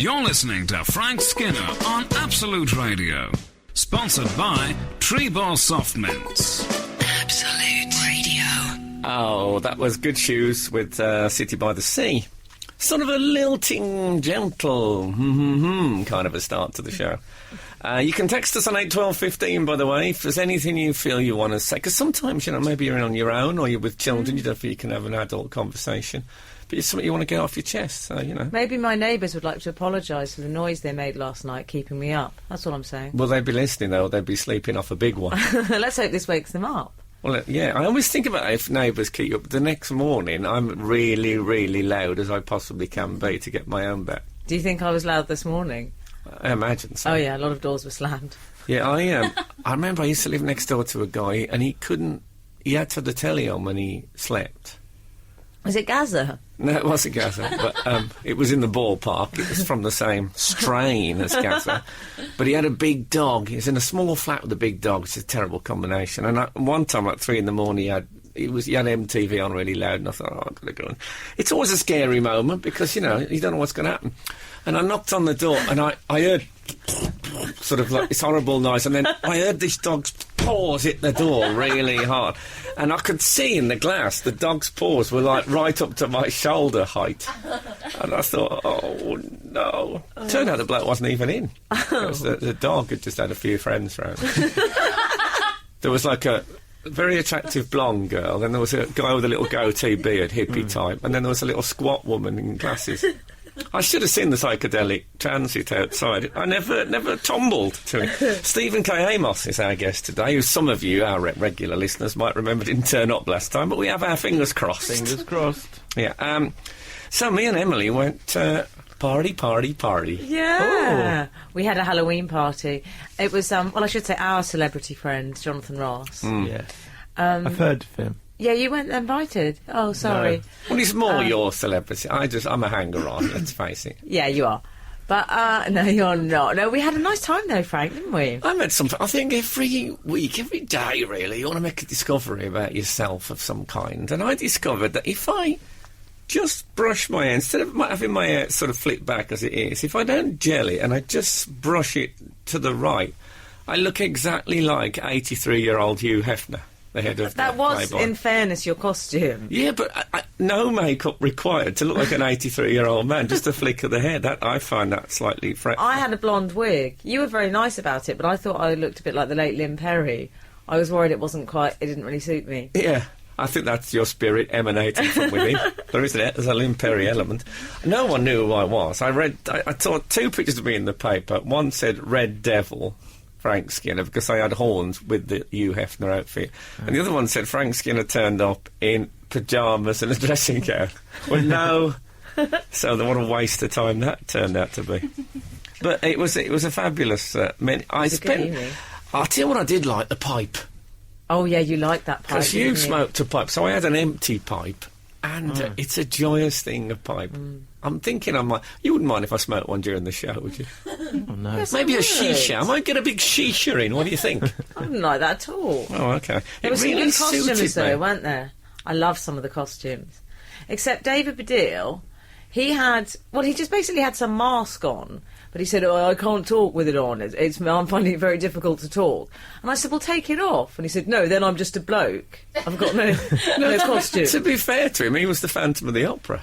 You're listening to Frank Skinner on Absolute Radio. Sponsored by Treebor Soft Mints. Absolute Radio. Oh, that was Good Shoes with City by the Sea. Sort of a lilting, gentle, kind of a start to the show. You can text us on 81215, by the way, if there's anything you feel you want to say. Because sometimes, maybe you're on your own or you're with children, you don't feel you can have an adult conversation. But it's something you want to get off your chest, so, Maybe my neighbours would like to apologise for the noise they made last night, keeping me up. That's what I'm saying. Well, they'd be listening, though, or they'd be sleeping off a big one. Let's hope this wakes them up. Well, yeah, I always think about if neighbours keep you up. The next morning, I'm really, really loud as I possibly can be to get my own back. Do you think I was loud this morning? I imagine so. Oh, yeah, a lot of doors were slammed. Yeah, I remember I used to live next door to a guy, and he had to have the telly on when he slept. Was it Gaza? No, it wasn't Gaza, but it was in the ballpark. It was from the same strain as Gaza. But he had a big dog. He was in a small flat with a big dog. It's a terrible combination. And one time at 3 a.m, he had MTV on really loud, and I thought, I've got to go in. It's always a scary moment because, you don't know what's going to happen. And I knocked on the door, and I heard sort of like this horrible noise, and then I heard this dog's paws hit the door really hard. And I could see in the glass the dog's paws were like right up to my shoulder height. And I thought, oh no. Turned out the bloke wasn't even in. Because the dog had just had a few friends round. There was like a very attractive blonde girl, then there was a guy with a little goatee beard, hippie type, and then there was a little squat woman in glasses. I should have seen the psychedelic transit outside. I never tumbled to it. Stephen K Amos is our guest today, who some of you, our regular listeners, might remember didn't turn up last time, but we have our fingers crossed. Fingers crossed. Yeah. So me and Emily went party. Yeah. Oh. We had a Halloween party. It was, I should say our celebrity friend, Jonathan Ross. Yes. I've heard of him. Yeah, you weren't invited. Oh, sorry. No. Well, he's more your celebrity. I'm a hanger-on, let's face it. Yeah, you are. But, no, you're not. No, we had a nice time, though, Frank, didn't we? I think every week, every day, really, you want to make a discovery about yourself of some kind. And I discovered that if I just brush my hair, instead of having my hair sort of flipped back as it is, if I don't gel it and I just brush it to the right, I look exactly like 83-year-old Hugh Hefner. The head of that was, Playboy. In fairness, your costume. Yeah, but no makeup required to look like an 83-year-old man, just a flick of the hair. I find that slightly fretful. I had a blonde wig. You were very nice about it, but I thought I looked a bit like the late Lynn Perry. I was worried it didn't really suit me. Yeah, I think that's your spirit emanating from within. There's a Lynn Perry element. No one knew who I was. I saw 2 pictures of me in the paper. One said Red Devil, Frank Skinner, because I had horns with the Hugh Hefner outfit. And the other one said Frank Skinner turned up in pyjamas and a dressing gown. Well, no. So what a waste of time that turned out to be. But it was a fabulous... I'll tell you what I did like, the pipe. Oh, yeah, you liked that pipe, because you smoked a pipe, so I had an empty pipe. And it's a joyous thing, a pipe. I'm thinking you wouldn't mind if I smoked one during the show, would you? Oh, no. Yes, maybe a shisha. I might get a big shisha in. What do you think? I didn't like that at all. Oh, OK. There were some good costumes, though, weren't there? I love some of the costumes. Except David Baddiel, he just basically had some mask on, but he said, I can't talk with it on. I'm finding it very difficult to talk. And I said, well, take it off. And he said, no, then I'm just a bloke. I've got no costume. To be fair to him, he was the Phantom of the Opera.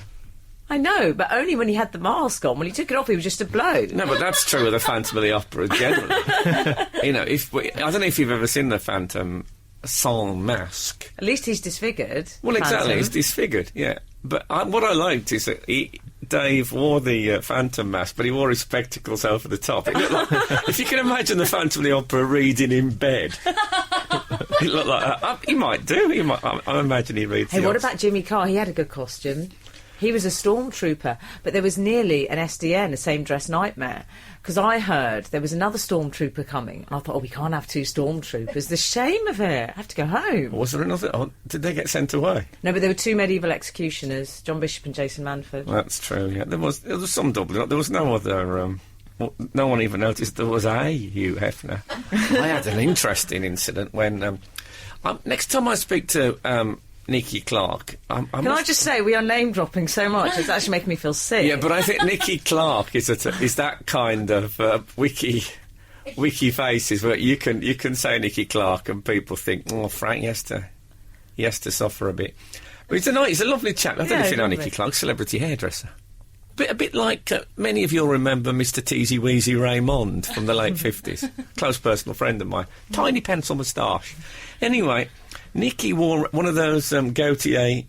I know, but only when he had the mask on. When he took it off, he was just a bloke. No, but that's true of the Phantom of the Opera generally. I don't know if you've ever seen the Phantom sans mask. At least he's disfigured. Well, exactly, he's disfigured, yeah. But what I liked is that Dave wore the Phantom mask, but he wore his spectacles over the top. It looked like, if you can imagine the Phantom of the Opera reading in bed. It looked like that. He might do. I imagine he reads. Hey, what about Jimmy Carr? He had a good costume. He was a stormtrooper, but there was nearly an SDN, a same-dress nightmare, because I heard there was another stormtrooper coming, and I thought, we can't have 2 stormtroopers. The shame of it. I have to go home. Was there another? Oh, did they get sent away? No, but there were 2 medieval executioners, John Bishop and Jason Manford. Well, that's true, yeah. There was some double. There was no other... no one even noticed there was a Hugh Hefner. I had an interesting incident when... next time I speak to... Nicky Clark. Can I just say, we are name dropping so much, it's actually making me feel sick. Yeah, but I think Nicky Clark is that kind of wiki faces where you can say Nicky Clark and people think, oh, Frank, he has to suffer a bit. But he's a lovely chap. I don't know if you know Nicky Clark, celebrity hairdresser. A bit like many of you'll remember Mr. Teasy Weezy Raymond from the late 50s. Close personal friend of mine. Tiny pencil moustache. Anyway, Nicky wore one of those Gautier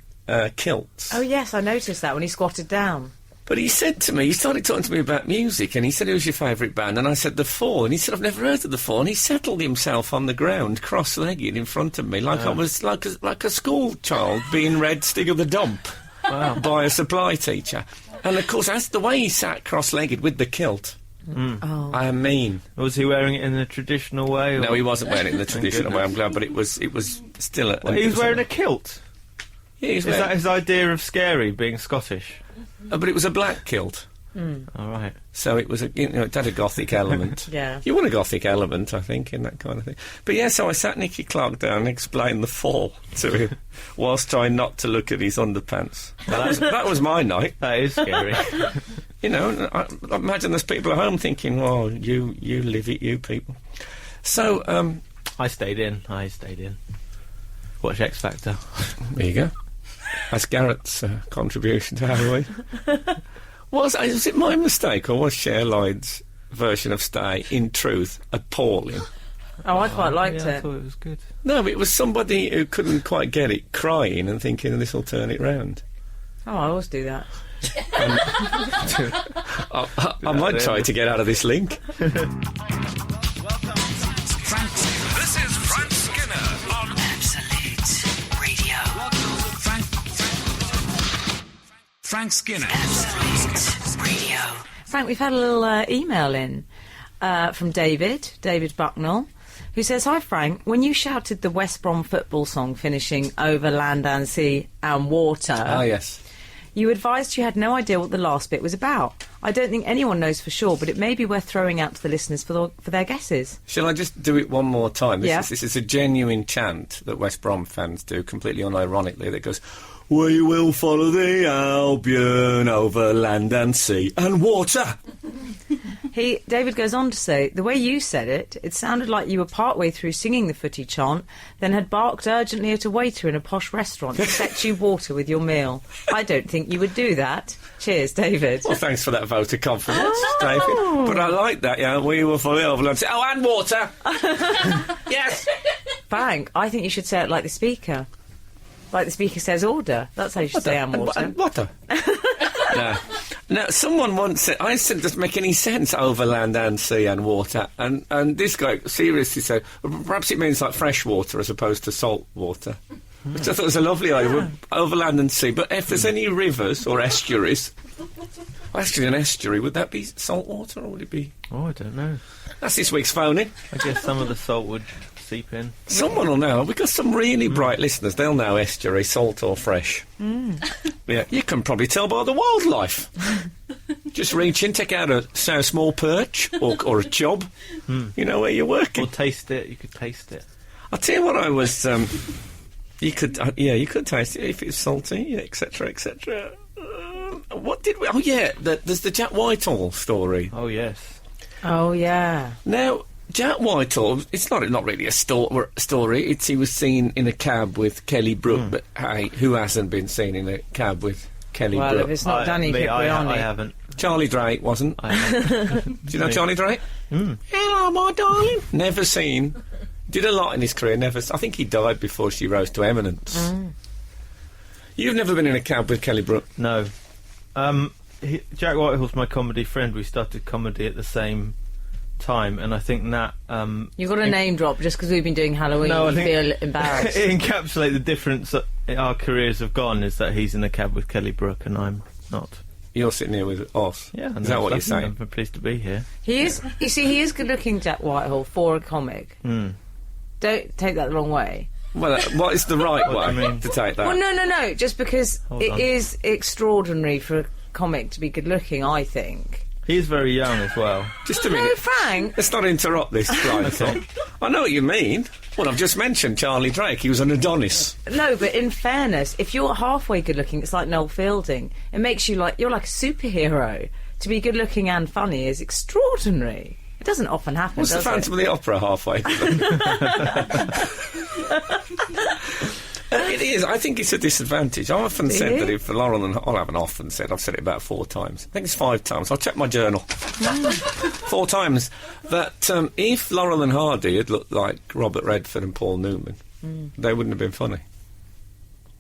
kilts. Oh, yes, I noticed that when he squatted down. But he said to me, he started talking to me about music, and he said, who's your favourite band? And I said, The Fall. And he said, I've never heard of The Fall. And he settled himself on the ground, cross-legged, in front of me, like I was like a school child being read Stig of the Dump by a supply teacher. And, of course, that's the way he sat cross-legged with the kilt. Oh. I mean... Was he wearing it in the traditional way? Or? No, he wasn't wearing it in the traditional way, I'm glad, but it was still... He was wearing a kilt? Yeah, Is that his idea of scary, being Scottish? But it was a black kilt. All right. So it was it had a gothic element. Yeah. You want a gothic element, I think, in that kind of thing. But yeah, so I sat Nicky Clark down and explained The Fall to him, whilst trying not to look at his underpants. That was my night. That is scary. You know, I imagine there's people at home thinking, "Oh, you live it, you people." So I stayed in. Watch X Factor. There you go. That's Gareth's contribution to Halloween. Was it my mistake, or was Cher Lloyd's version of Stay, in truth, appalling? Oh, I quite liked I it. thought it was good. No, but it was somebody who couldn't quite get it, crying and thinking, this will turn it round. Oh, I always do that. I might try to get out of this link. This is Frank Skinner on Absolute Radio. Frank Skinner. Absolute Radio. Frank, we've had a little email in from David Bucknell, who says, Hi Frank, when you shouted the West Brom football song finishing over land and sea and water... Ah, yes. You advised you had no idea what the last bit was about. I don't think anyone knows for sure, but it may be worth throwing out to the listeners for their guesses. Shall I just do it one more time? Yeah. This is a genuine chant that West Brom fans do, completely unironically, that goes, We will follow the Albion over land and sea and water. David goes on to say, the way you said it, it sounded like you were partway through singing the footy chant, then had barked urgently at a waiter in a posh restaurant to fetch you water with your meal. I don't think you would do that. Cheers, David. Well, thanks for that vote of confidence, David. But I like that, yeah. We will follow the Albion and sea. Oh, and water. Yes. Frank, I think you should say it like the speaker. Like the speaker says order. That's how you should say and water. And water. No, someone once said, I said, doesn't make any sense, over land and sea and water. And this guy seriously said, perhaps it means like fresh water as opposed to salt water. Which I thought was a lovely idea, over land and sea. But if there's any rivers or estuaries, actually an estuary, would that be salt water or would it be... Oh, I don't know. That's this week's phone-in. I guess some of the salt would seep in. Someone will know. We've got some really bright listeners. They'll know estuary, salt or fresh. Yeah, you can probably tell by the wildlife. Just reach in, take out a small perch or a chub. You know where you're working. Or taste it. You could taste it. I'll tell you what I was... you could taste it if it's salty, etc., etc. What did we... Oh, yeah, there's the Jack Whitehall story. Oh, yes. Oh, yeah. Now... Jack Whitehall, it's not really a story. It's he was seen in a cab with Kelly Brook, but hey, who hasn't been seen in a cab with Kelly Well, Brook? if it's not Danny Cipriani. I haven't. Charlie Drake wasn't. I haven't. Do you know Charlie Drake? Hello, my darling. Never seen. Did a lot in his career. I think he died before she rose to eminence. You've never been in a cab with Kelly Brook? No. Jack Whitehall's my comedy friend. We started comedy at the same time, and I think that You've got a name drop just because we've been doing Halloween. No, I you think feel embarrassed. it encapsulates the difference that our careers have gone, is that he's in a cab with Kelly Brook and I'm not. You're sitting here with us. Yeah, Is that what you're saying? I'm pleased to be here. He is. You see, he is good looking, Jack Whitehall, for a comic. Don't take that the wrong way. Well, what is the right What do way you mean? to take that? Well, no. Just because Hold it on. is extraordinary for a comic to be good looking, I think. He is very young as well. Just a No, minute. Frank. Let's not interrupt this blind thought. I know what you mean. Well, I've just mentioned Charlie Drake. He was an Adonis. No, but in fairness, if you're halfway good looking, it's like Noel Fielding. It makes you like you're like a superhero. To be good looking and funny is extraordinary. It doesn't often happen. What's the does Phantom of the Opera halfway? It is. I think it's a disadvantage. I've often said that if Laurel and I haven't often said. I've said it about 4 times. I think it's 5 times. I'll check my journal. 4 times that if Laurel and Hardy had looked like Robert Redford and Paul Newman, they wouldn't have been funny.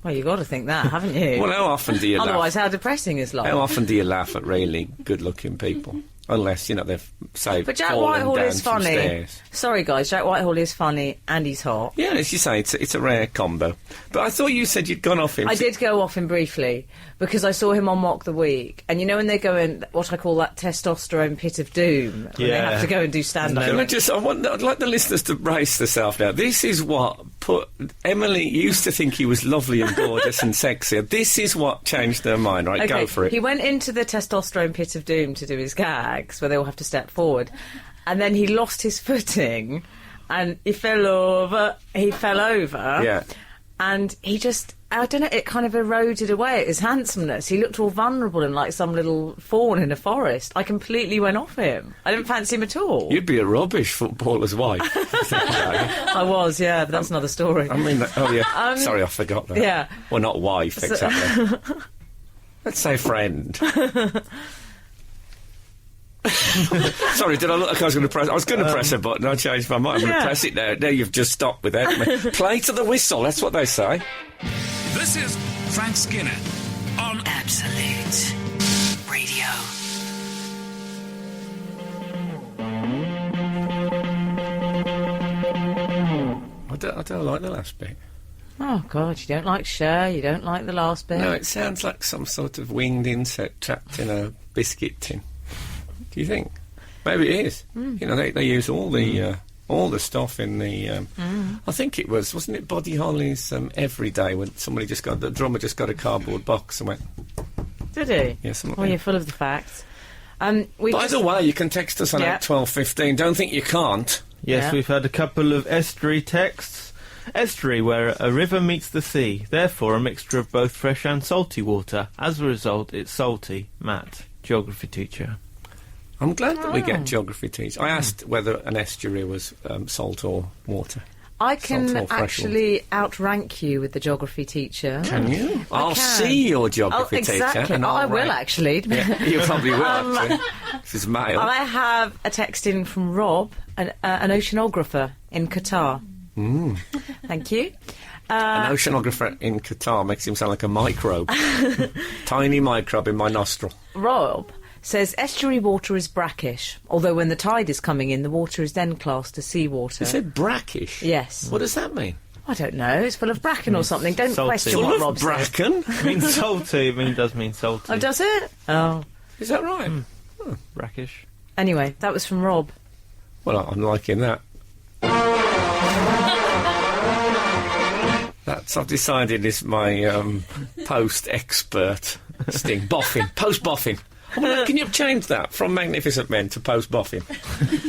Well, you've got to think that, haven't you? Well, how often do you Otherwise, laugh? how depressing is life? How often do you laugh at really good-looking people? Unless, they've saved. But Jack fallen Whitehall down is some funny. stairs. Sorry, guys, Jack Whitehall is funny and he's hot. Yeah, as you say, it's a rare combo. But I thought you said you'd gone off him. I did go off him briefly because I saw him on Mock the Week, and when they go in what I call that testosterone pit of doom, when they have to go and do stand-up. I'd like the listeners to brace themselves now. This is what put Emily used to think he was lovely and gorgeous and sexy. This is what changed her mind. Right, go for it. He went into the testosterone pit of doom to do his gags, where they all have to step forward, and then he lost his footing, and he fell over. Yeah. And he just, I don't know, it kind of eroded away at his handsomeness. He looked all vulnerable and like some little fawn in a forest. I completely went off him. I didn't fancy him at all. You'd be a rubbish footballer's wife. I was, yeah, but that's another story. I mean, sorry, I forgot that. Yeah. Well, not wife, exactly. Let's say friend. Sorry, did I look like I was going to press? I was going to press a button. I changed my mind. I'm going to press it now. Now you've just stopped without me. Play to the whistle. That's what they say. This is Frank Skinner on Absolute Radio. I don't like the last bit. Oh, God, you don't like Cher, you don't like the last bit. No, it sounds like some sort of winged insect trapped in a biscuit tin. Do you think? Maybe it is. They use all the stuff in the. I think it wasn't it Buddy Holly's Every Day when the drummer just got a cardboard box and went. Did he? Yeah, something. Well, you're full of the facts. By the way, you can text us on 81215. Don't think you can't. Yes, Yeah. we've had a couple of estuary texts. Estuary, where a river meets the sea, therefore a mixture of both fresh and salty water. As a result, it's salty. Matt, geography teacher. I'm glad that we get geography teachers. I asked whether an estuary was salt or water. I Salt can or fresh actually outrank you with the geography teacher. Can you? I'll can. see your geography exactly. teacher. And I I'll will, rank. actually. Yeah, you probably will, actually. This is male. I have a text in from Rob, an oceanographer in Qatar. Thank you. An oceanographer in Qatar makes him sound like a microbe. Tiny microbe in my nostril. Rob says estuary water is brackish, although when the tide is coming in, the water is then classed as seawater. You said brackish? Yes. What does that mean? I don't know. It's full of bracken or something. Don't salty. question Full what of Rob says. bracken? It means salty. It does mean salty. Oh, does it? Oh. Is that right? Brackish. Anyway, that was from Rob. Well, I'm liking that. I've decided is my post-expert sting. Boffin. Post-boffin. Oh, well, can you change that from Magnificent Men to post-boffin?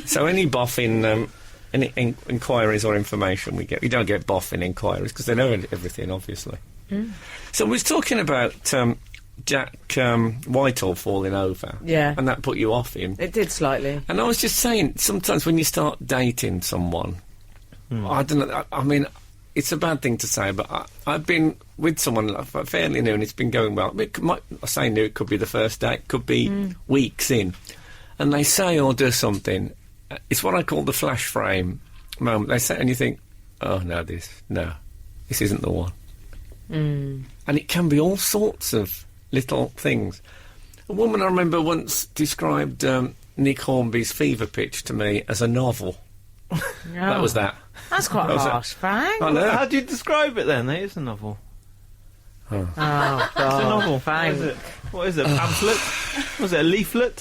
So any boffin, any inquiries or information we get, we don't get boffin inquiries because they know everything, obviously. So we was talking about Jack Whitehall falling over. Yeah. And that put you off him. It did slightly. And I was just saying, sometimes when you start dating someone, I don't know, I mean, it's a bad thing to say, but I've been with someone fairly new and it's been going well. I say new, it could be the first date, it could be weeks in. And they say or do something, it's what I call the flash frame moment. They say, and you think, oh, no, this isn't the one. And it can be all sorts of little things. A woman I remember once described Nick Hornby's Fever Pitch to me as a novel. That was that. That's quite That was harsh, Frank. I know. How do you describe it then? It is a novel. Oh, It's a God. novel. Frank. What is it? Pamphlet? Was it a leaflet?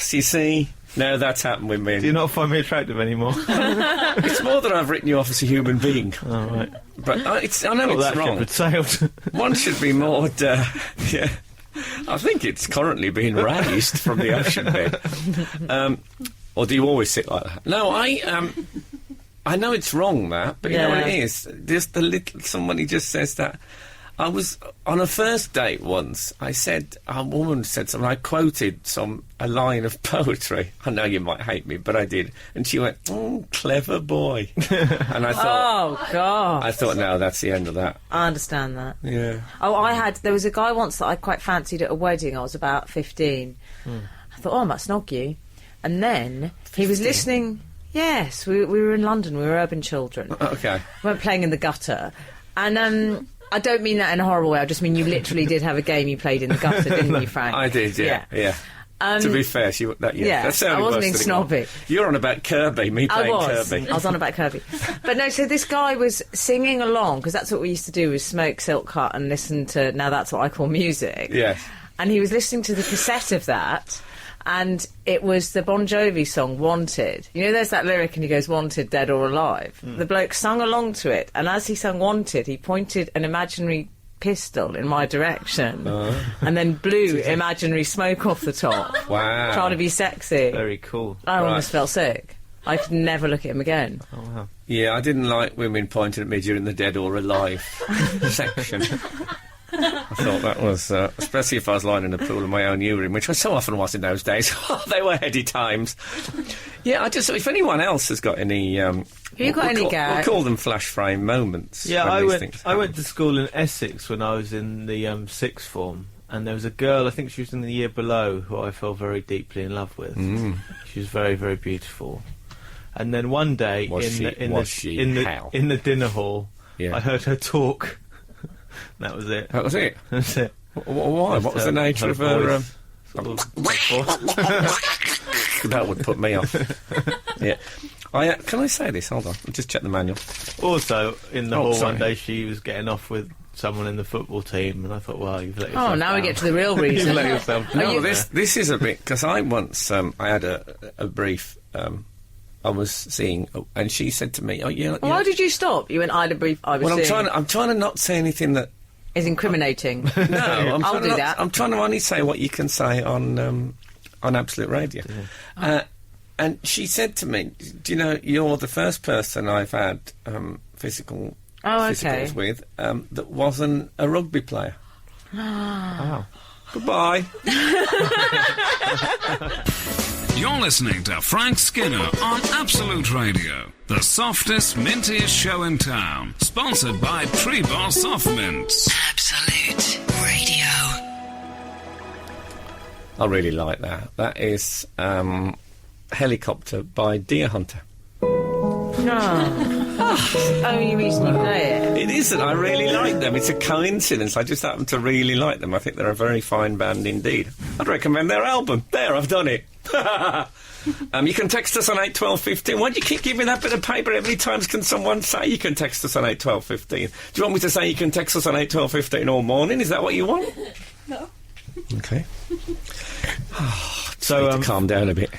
So you see, now that's happened with me. Do you not find me attractive anymore? It's more that I've written you off as a human being. Oh, right. But I know Well, it's that wrong. ship had sailed. One should be more, yeah. I think it's currently being raised from the ocean bed. Or do you always sit like that? No, I know it's wrong, that, but you know what it is? Just a little... Somebody just says that. I was on a first date once. I said, a woman said something. I quoted a line of poetry. I know you might hate me, but I did. And she went, "Oh, clever boy." And I thought, oh God! I thought, no, that's the end of that. I understand that. Yeah. Oh, there was a guy once that I quite fancied at a wedding. I was about 15. I thought, oh, I might snog you. And then he was listening. Yes, we were in London. We were urban children. Okay. We weren't playing in the gutter. And I don't mean that in a horrible way. I just mean you literally did have a game you played in the gutter, didn't you, Frank? I did, yeah. To be fair, that sounded I wasn't worse being than it snobby. was. You're on about Kirby, me playing Kirby. I was on about Kirby. But no, so this guy was singing along, because that's what we used to do, was smoke silk cut and listen to, now that's what I call music. Yes. And he was listening to the cassette of that, and it was the Bon Jovi song, Wanted. You know, there's that lyric and he goes, "Wanted, dead or alive." The bloke sung along to it, and as he sung Wanted, he pointed an imaginary pistol in my direction and then blew imaginary smoke off the top. Wow. Trying to be sexy. Very cool. I almost felt sick. I could never look at him again. Oh, wow. Yeah, I didn't like women pointing at me during the dead or alive section. I thought that was, especially if I was lying in a pool of my own urine, which I so often was in those days. They were heady times. Yeah, if anyone else has got any... Have you got any, Gareth? We'll call them flash frame moments. Yeah, I went to school in Essex when I was in the sixth form, and there was a girl, I think she was in the year below, who I fell very deeply in love with. She was very, very beautiful. And then one day in the dinner hall, I heard her talk. That was it. That was it? That's it. Why? What was the nature of her... That would put me off. Yeah. Can I say this? Hold on. I'll just check the manual. Also, in the hall one day, she was getting off with someone in the football team, and I thought, well, you've let yourself down. We get to the real reason. You've let yourself down. No, this is a bit... Because I once... I had a brief... I was seeing, and she said to me, why did you stop? You went, I had a brief, I was seeing... I'm trying to not say anything that... is incriminating. No, I'll do that. I'm trying to only say what you can say on Absolute Radio. Yeah. And she said to me, do you know, you're the first person I've had physicals with that wasn't a rugby player. Wow. Goodbye. You're listening to Frank Skinner on Absolute Radio, the softest, mintiest show in town. Sponsored by Tree Bar Soft Mints. Absolute Radio. I really like that. That is Helicopter by Deer Hunter. That's the only reason you play it. It isn't. I really like them. It's a coincidence. I just happen to really like them. I think they're a very fine band indeed. I'd recommend their album. There, I've done it. You can text us on 81215. Why do you keep giving that bit of paper? How many times can someone say you can text us on 81215? Do you want me to say you can text us on 81215 all morning? Is that what you want? No. Okay. So to calm down a bit.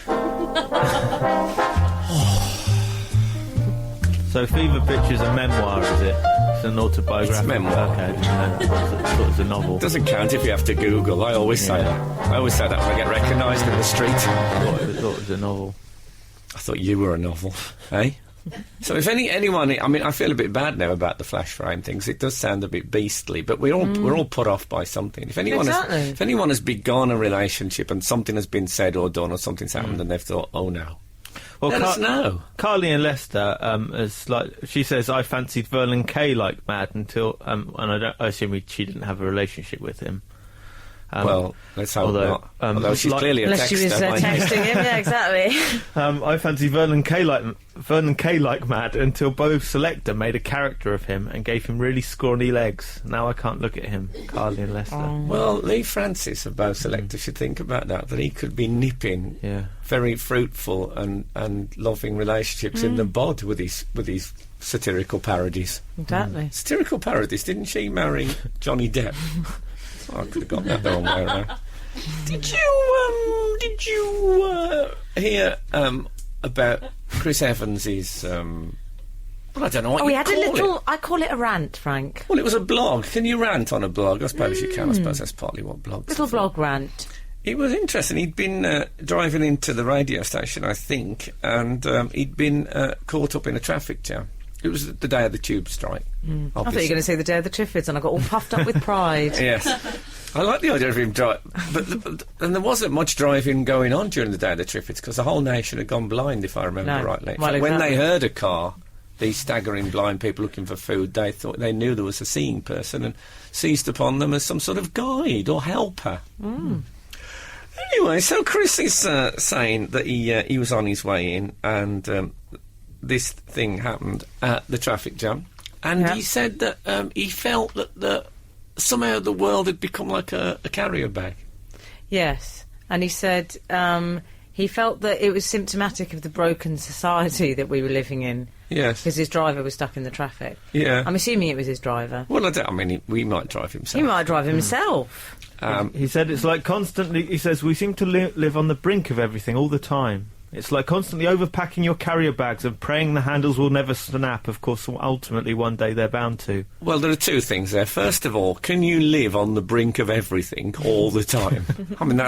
So Fever Pitch is a memoir, is it? It's an autobiography. It's a memoir. Okay, I thought it was a novel. Doesn't count if you have to Google. I always say that. I always say that when I get recognised in the street. I thought it was a novel. I thought you were a novel, eh? So if anyone, I mean, I feel a bit bad now about the flash frame things. It does sound a bit beastly, but we're all put off by something. If anyone has begun a relationship and something has been said or done or something's happened and they've thought, oh no. Well, let us know. Carly and Lester, she says, I fancied Vernon Kay like mad until, and I assume she didn't have a relationship with him. Well, let's hope not. Although she's clearly a unless texter. She was texting him, yeah, exactly. I fancied Vernon Kay like mad until Bo Selector made a character of him and gave him really scrawny legs. Now I can't look at him. Carly and Lester. Well, Lee Francis of Bo Selector should think about that he could be nipping very fruitful and loving relationships in the bud with his satirical parodies. Exactly. Satirical parodies. Didn't she marry Johnny Depp? I could have got that the wrong way around. Did you hear about Chris Evans's Well, I don't know what we you had call a little. it. I call it a rant, Frank. Well, it was a blog. Can you rant on a blog? I suppose you can. I suppose that's partly what blogs Little are for. blog rant. It was interesting. He'd been driving into the radio station, I think, and he'd been caught up in a traffic jam. It was the day of the tube strike. I thought you were going to say the day of the Triffids, and I got all puffed up with pride. Yes. I like the idea of him driving. And there wasn't much driving going on during the day of the Triffids, because the whole nation had gone blind, if I remember No. rightly. In Well, fact, when exactly. they heard a car, these staggering blind people looking for food, they thought they knew there was a seeing person and seized upon them as some sort of guide or helper. Anyway, so Chris is saying that he was on his way in, and this thing happened at the traffic jam, and Yeah. he said that he felt that somehow the world had become like a carrier bag. Yes, and he said he felt that it was symptomatic of the broken society that we were living in, Yes. because his driver was stuck in the traffic. Yeah. I'm assuming it was his driver. Well, I mean, we might drive himself. He might drive himself. He said it's like constantly. He says we seem to live on the brink of everything all the time. It's like constantly overpacking your carrier bags and praying the handles will never snap. Of course, ultimately one day they're bound to. Well, there are two things there. First of all, can you live on the brink of everything all the time? I mean,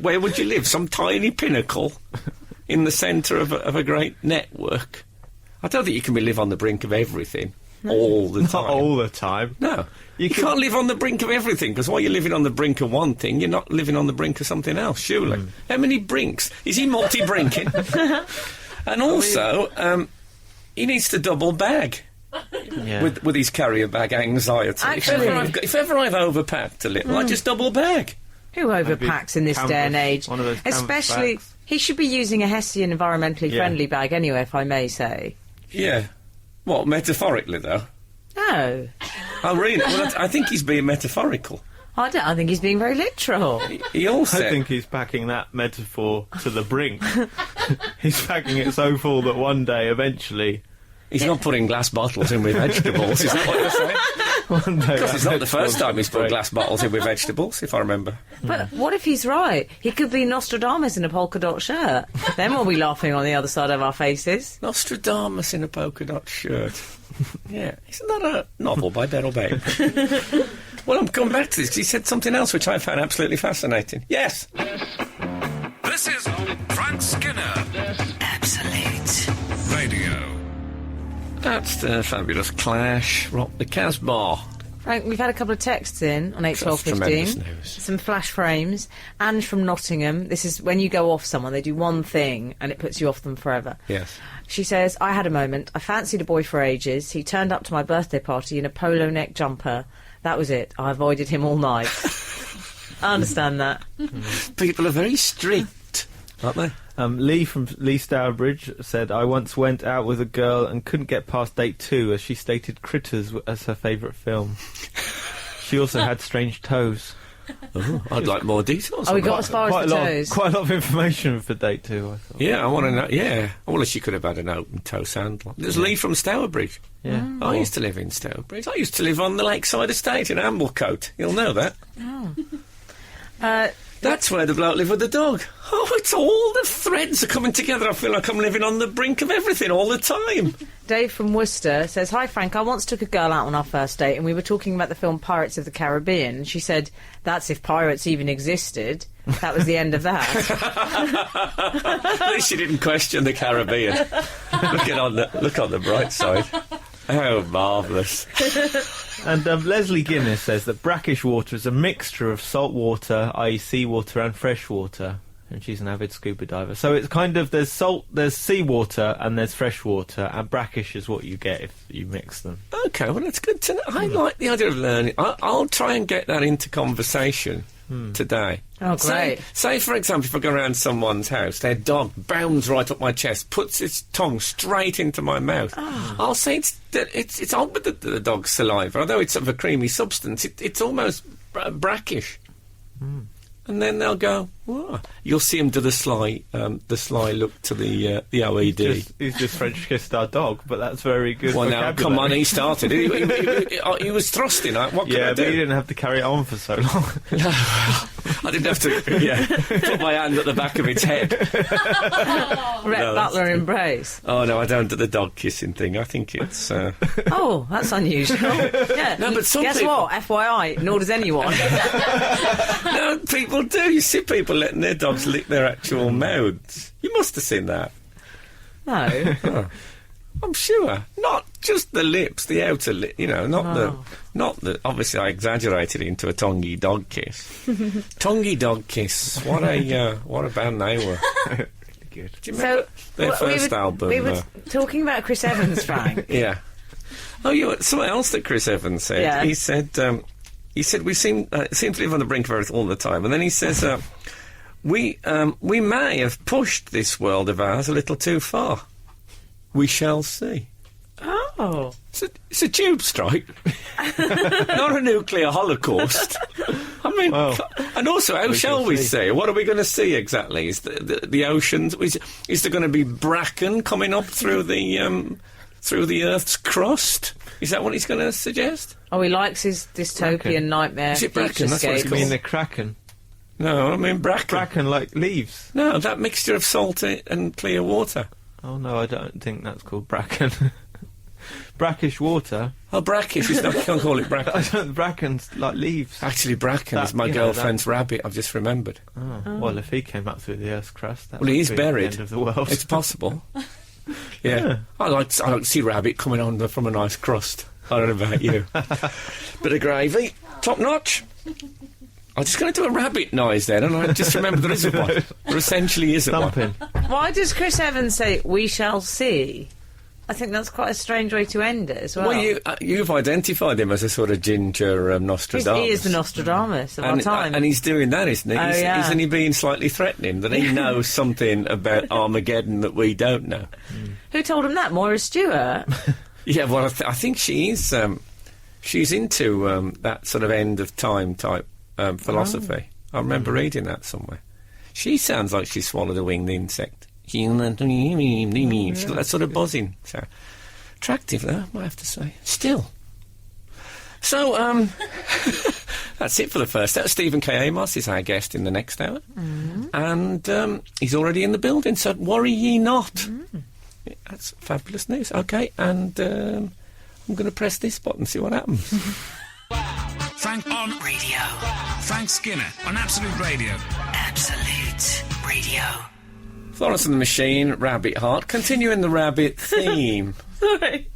where would you live? Some tiny pinnacle in the centre of a great network? I don't think you can live on the brink of everything all the time. Not all the time. No. You can't live on the brink of everything, because while you're living on the brink of one thing, you're not living on the brink of something else, surely. How many brinks? Is he multi-brinking? And also, he needs to double bag Yeah. with his carrier bag anxiety. Actually- If ever I've overpacked a little, I just double bag. Who overpacks in this day and age? One of those canvas Especially, bags. he should be using a Hessian environmentally Yeah. friendly bag anyway, if I may say. Yeah. What, metaphorically, though? No, Oh, really? Well, I think he's being metaphorical. I don't. I think he's being very literal. He also... I think he's packing that metaphor to the brink. He's packing it so full that one day, eventually, He's not putting glass bottles in with vegetables, is that what you're saying? one day. Because it's that not the first time he's put break. glass bottles in with vegetables, if I remember. But what if he's right? He could be Nostradamus in a polka dot shirt. Then we'll be laughing on the other side of our faces. Nostradamus in a polka dot shirt. Yeah, isn't that a novel by Beryl Babe? Well, I'm coming back to this because he said something else which I found absolutely fascinating. Yes. This is Frank Skinner Absolute. Radio. That's the fabulous Clash, Rock the Casbah. Frank, we've had a couple of texts in on That's tremendous 81215. news. Some flash frames. Anne from Nottingham. This is when you go off someone, they do one thing and it puts you off them forever. Yes. She says, I had a moment. I fancied a boy for ages. He turned up to my birthday party in a polo neck jumper. That was it. I avoided him all night. I understand that. People are very strict, aren't they? Lee from Lee Stourbridge said, I once went out with a girl and couldn't get past date 2 as she stated Critters as her favourite film. She also had strange toes. Oh, I'd like more details. Oh, we on got that. as far as the toes. Quite a lot of information for date 2, I thought. Yeah, I want to know. Yeah. Well, she could have had an open toe sandal. There's Lee from Stourbridge. Yeah. I used to live in Stourbridge. I used to live on the Lakeside Estate in Amblecote. You'll know that. That's where the bloke lived with the dog. Oh, it's all the threads are coming together. I feel like I'm living on the brink of everything all the time. Dave from Worcester says, Hi Frank, I once took a girl out on our first date and we were talking about the film Pirates of the Caribbean. She said, that's if pirates even existed. That was the end of that. At least she didn't question the Caribbean. Look on the bright side. Oh, marvellous. And Leslie Guinness says that brackish water is a mixture of salt water, i.e. seawater, and fresh water. And she's an avid scuba diver. So it's kind of, there's seawater and there's fresh water, and brackish is what you get if you mix them. Okay, well, that's good to know. I like the idea of learning. I'll try and get that into conversation today. Oh, great. Say, for example, if I go around someone's house, their dog bounds right up my chest, puts its tongue straight into my mouth. I'll say it's odd with the dog's saliva, although it's of a creamy substance. It's almost brackish. And then they'll go, "Whoa." You'll see him do the sly look to the OED. He's just French kissed our dog, but that's very good. Well, now, come on, he started. He was thrusting. What can I Yeah, do? but he didn't have to carry it on for so long. I didn't have to put my hand at the back of its head. Rhett Butler embrace. Oh, no, I don't do the dog kissing thing. I think it's... Oh, that's unusual. Yeah. No, but some Guess people... what? FYI, nor does anyone. No, people do. You see people letting their dogs lick their actual mouths. You must have seen that. No. Oh, I'm sure. Not just the lips, the outer lip, not the... Obviously, I exaggerated it into a tongy dog kiss. Tongy dog kiss. What a band they were. Really good. Do you remember their first album? We were talking about Chris Evans, Frank. Yeah. Oh, something else that Chris Evans said. Yeah. He said we seem to live on the brink of Earth all the time, and then he says we may have pushed this world of ours a little too far. We shall see. Oh. It's a tube strike. Not a nuclear holocaust. I mean, and also, how shall we see? What are we going to see exactly? Is the oceans? Is there going to be bracken coming up through the Earth's crust? Is that what he's going to suggest? Oh, he likes his dystopian nightmare. Is it bracken? That's what it's You called. mean the kraken? No, I mean bracken. Bracken, like leaves? No, that mixture of salt and clear water. Oh, no, I don't think that's called bracken. Brackish water. Oh, brackish. You can't call it bracken. Bracken's like leaves. Actually, bracken is my girlfriend's rabbit. I've just remembered. Oh. Well, if he came up through the Earth's crust, that Well, would he's be buried. the end of the world. It's possible. Yeah. I like to see rabbit coming on from a nice crust. I don't know about you. Bit of gravy, top notch. I'm just going to do a rabbit noise then, and I just remember there isn't one. There essentially isn't Thumping. one. Why does Chris Evans say, "We shall see"? I think that's quite a strange way to end it as well. Well, you've identified him as a sort of ginger Nostradamus. He is the Nostradamus of our time. And he's doing that, isn't he? Oh, yeah. Isn't he being slightly threatening that he knows something about Armageddon that we don't know? Who told him that? Moira Stewart? Yeah, well, I think she is. She's into that sort of end of time type philosophy. I remember reading that somewhere. She sounds like she swallowed a winged insect. She's got that sort of buzzing. So attractive, though, I have to say. Still. So, that's it for the first hour. Stephen K Amos is our guest in the next hour. And he's already in the building, so worry ye not. That's fabulous news. OK, and I'm going to press this button and see what happens. Frank on Radio. Frank Skinner on Absolute Radio. Absolute Radio. Florence and the Machine, Rabbit Heart. Continuing the rabbit theme. Sorry.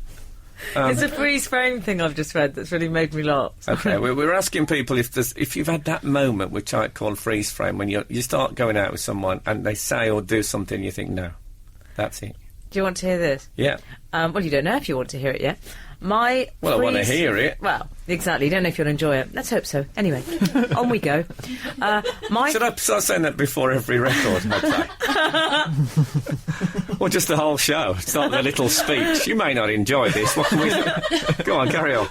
It's a freeze frame thing I've just read that's really made me laugh. OK, we're asking people if you've had that moment, which I call freeze frame, when you start going out with someone and they say or do something, you think, no, that's it. Do you want to hear this? Yeah. Well, you don't know if you want to hear it yet. I want to hear it. Well, exactly. You don't know if you'll enjoy it. Let's hope so. Anyway, on we go. Should I start saying that before every record I play? Or just the whole show? Start with a little speech. You may not enjoy this. What can we do? Go on, carry on.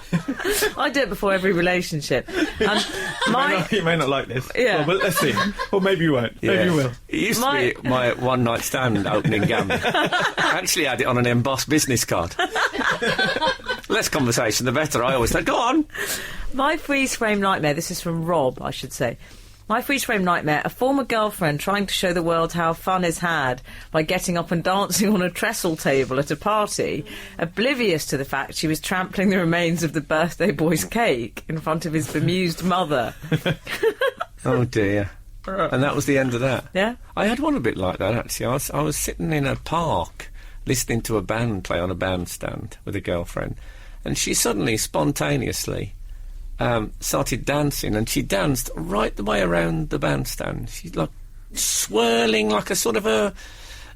I do it before every relationship. You may not like this. Yeah. Well, let's see. Or maybe you won't. Yeah. Maybe you will. It used to be my one-night stand opening gambit. I actually had it on an embossed business card. Less conversation, the better. I always say, go on. My freeze frame nightmare, this is from Rob, I should say. My freeze frame nightmare, a former girlfriend trying to show the world how fun is had by getting up and dancing on a trestle table at a party, oblivious to the fact she was trampling the remains of the birthday boy's cake in front of his bemused mother. Oh dear. And that was the end of that. Yeah? I had one a bit like that, actually. I was sitting in a park listening to a band play on a bandstand with a girlfriend, and she suddenly, spontaneously, started dancing, and she danced right the way around the bandstand. She's like swirling like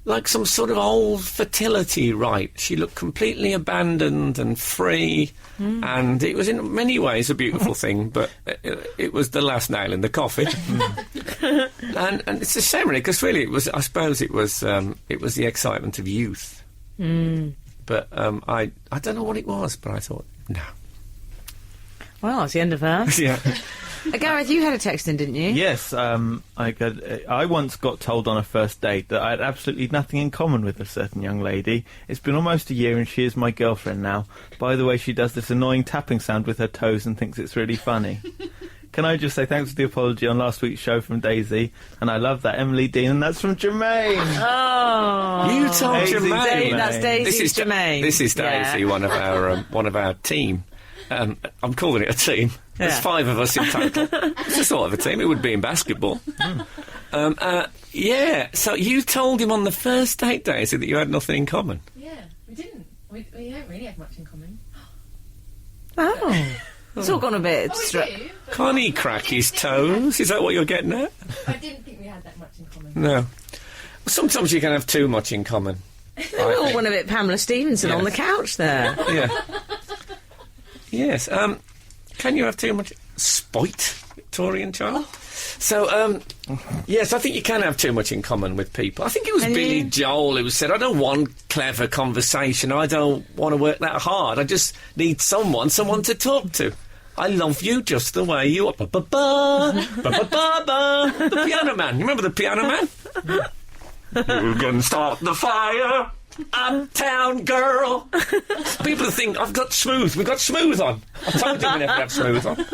like some sort of old fertility rite. She looked completely abandoned and free, and it was in many ways a beautiful thing, but it was the last nail in the coffin. and it's a shame, really, because really I suppose it was the excitement of youth. But I don't know what it was, but I thought, no. Well, it's the end of her. Yeah. Gareth, you had a text in, didn't you? Yes, I once got told on a first date that I had absolutely nothing in common with a certain young lady. It's been almost a year and she is my girlfriend now. By the way, she does this annoying tapping sound with her toes and thinks it's really funny. Can I just say thanks for the apology on last week's show from Daisy, and I love that, Emily Dean, and that's from Jermaine. Oh, You told Daisy, Jermaine. That's Daisy Jermaine. This is Daisy, Yeah. one of our team. I'm calling it a team. There's Yeah. 5 of us in total. It's a sort of a team. It would be in basketball. Yeah. So you told him on the first date, Daisy, that you had nothing in common. Yeah, we didn't. We don't really have much in common. Oh, it's all gone a bit. Oh, we stra- do. Can't he crack his toes? Is that what you're getting at? I didn't think we had that much in common. No. Sometimes you can have too much in common. We all went a bit Pamela Stevenson on the couch there. Yeah. Yes. Can you have too much spite, Victorian child? So, yes, I think you can have too much in common with people. I think it was Can Billy you? Joel who said, I don't want clever conversation. I don't want to work that hard. I just need someone to talk to. I love you just the way you are. Ba-ba-ba, ba-ba-ba-ba. The Piano Man. You remember the Piano Man? You can start the fire, uptown girl. People think I've got Smooth. We've got Smooth on. I told you we never have Smooth on.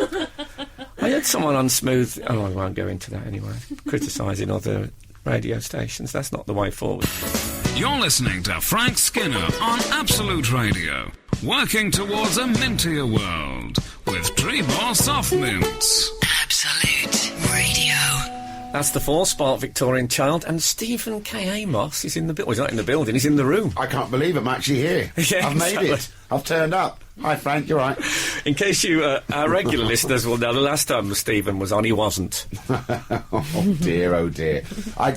I had someone on Smooth. Oh, I won't go into that anyway. Criticising other radio stations. That's not the way forward. You're listening to Frank Skinner on Absolute Radio. Working towards a mintier world with Treebor Soft Mints. Absolute Radio. That's the 4-Spark Victorian child, and Stephen K Amos is in the building. Well, he's not in the building, he's in the room. I can't believe I'm actually here. Yeah, I've made exactly. it. I've turned up. Hi, Frank, you're right. In case you, our regular listeners will know, the last time Stephen was on, he wasn't. Oh, dear, oh, dear.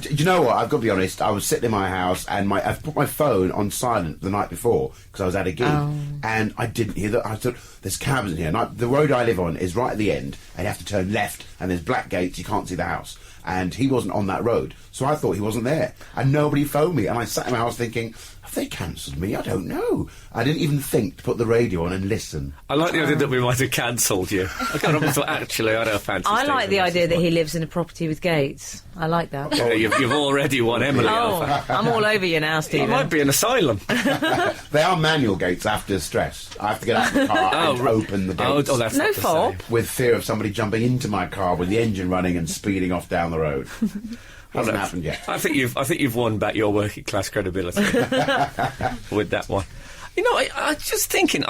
Do you know what? I've got to be honest. I was sitting in my house, and I've put my phone on silent the night before, because I was at a gig, and I didn't hear that. I thought, there's cabs in here. And the road I live on is right at the end, and you have to turn left, and there's black gates, you can't see the house. And he wasn't on that road, so I thought he wasn't there. And nobody phoned me, and I sat in my house thinking, have they cancelled me? I don't know. I didn't even think to put the radio on and listen. I like the idea that we might have cancelled you. I got up and thought, actually, I don't fancy I Stephen. like the idea that he lives in a property with gates. I like that. Yeah, you've already won Emily over. Oh, I'm all over you now, It Stephen. might be an asylum. They are manual gates after stress. I have to get out of the car and open the gates. Oh, that's No not the fault. same. with fear of somebody jumping into my car with the engine running and speeding off down the road. Hasn't happened yet. I think you've won back your working class credibility with that one. You know, I just thinking,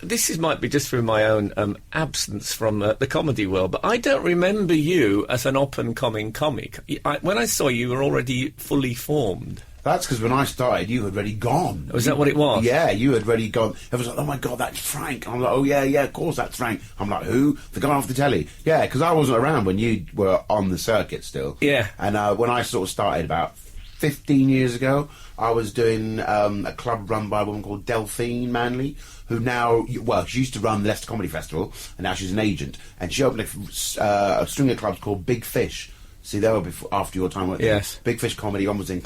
this might be just through my own absence from the comedy world, but I don't remember you as an up-and-coming comic. When I saw you, you were already fully formed. That's because when I started, you had already gone. Was that what it was? Yeah, you had already gone. It was like, oh my God, that's Frank. I'm like, oh yeah, of course that's Frank. I'm like, who? The guy off the telly. Yeah, because I wasn't around when you were on the circuit still. Yeah. And when I sort of started about 15 years ago, I was doing a club run by a woman called Delphine Manley, who now, well, she used to run the Leicester Comedy Festival, and now she's an agent. And she opened a string of clubs called Big Fish. See, they were after your time, weren't they? Yes. Big Fish Comedy, one was in